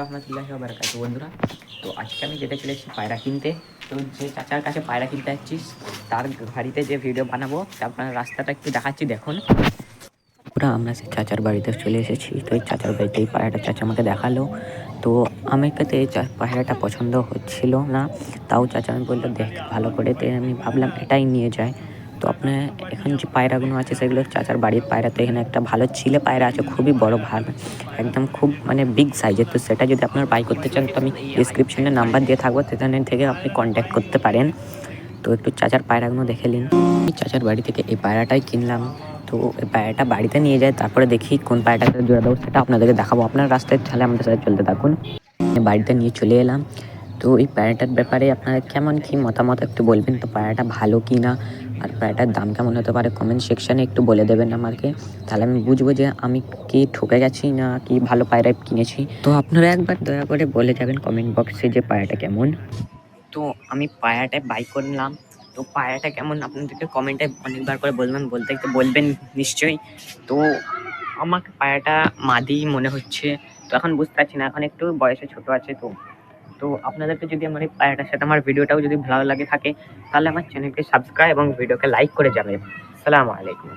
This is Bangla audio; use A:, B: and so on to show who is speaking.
A: রহমতুল্লাহি ওয়া বারাকাতুহু। বন্ধুরা, তো আজকে আমি যেতে চলেছি পায়রা কিনতে। তো যে চাচার কাছে পায়রা কিনতে যাচ্ছিস তার বাড়িতে যে ভিডিও বানাবো আপনার রাস্তাটা একটু দেখাচ্ছি দেখুন। পুরা আমরা সেই চাচার বাড়িতে চলে এসেছি। তো এই চাচার বাড়িতে এই পায়রাটা চাচা আমাকে দেখালো। তো আমাকে তো এই পায়রাটা পছন্দ হচ্ছিল না, তাও চাচা আমি বললো দেখ ভালো করে। তো আমি ভাবলাম এটাই নিয়ে যায়। তো আপনার এখন যে পায়রাগুলো আছে সেগুলো চাচার বাড়ির পায়রা। তো এখানে একটা ভালো চিলে পায়রা আছে, খুবই বড়, ভালো একদম খুব মানে বিগ সাইজের। তো সেটা যদি আপনার বাই করতে চান তো আমি ডিসক্রিপশনে নাম্বার দিয়ে থাকবো, সেখানে থেকে আপনি কন্ট্যাক্ট করতে পারেন। তো একটু চাচার পায়রাগুলো দেখে নিন। আমি চাচার বাড়ি থেকে এই পায়রাটাই কিনলাম। তো এই পায়রাটা বাড়িতে নিয়ে যায়, তারপরে দেখি কোন পায়রাটাকে জোড়া দেবো সেটা আপনাদেরকে দেখাবো। আপনার রাস্তায় তাহলে আমাদের সাথে চলতে থাকুন। বাড়িতে নিয়ে চলে এলাম। তো এই পায়রাটার ব্যাপারে আপনারা কেমন কী মতামত একটু বলবেন। তো পায়রাটা ভালো কি না আর পায়রাটার দাম কেমন হতে পারে কমেন্ট সেকশানে একটু বলে দেবেন আমাকে, তাহলে আমি বুঝবো যে আমি কি ঠকে গেছি না কি ভালো পায়রা কিনেছি। তো আপনারা একবার দয়া করে বলে যাবেন কমেন্ট বক্সে যে পায়রাটা কেমন। তো আমি পায়রাটা বাই করলাম। তো পায়রাটা কেমন আপনাদেরকে কমেন্টে অনেকবার করে বলবেন নিশ্চয়ই। তো আমাকে পায়রাটা মাদি মনে হচ্ছে। তো এখন বুঝতে পারছি না, এখন একটু বয়সে ছোট আছে। তো তো আপনাদেরকে যদি আমার এই পায়রাটার সাথে আমার ভিডিওটাও যদি ভালো লাগে থাকে তাহলে আমার চ্যানেলকে সাবস্ক্রাইব এবং ভিডিওকে লাইক করে যাবেন। আসসালামু আলাইকুম।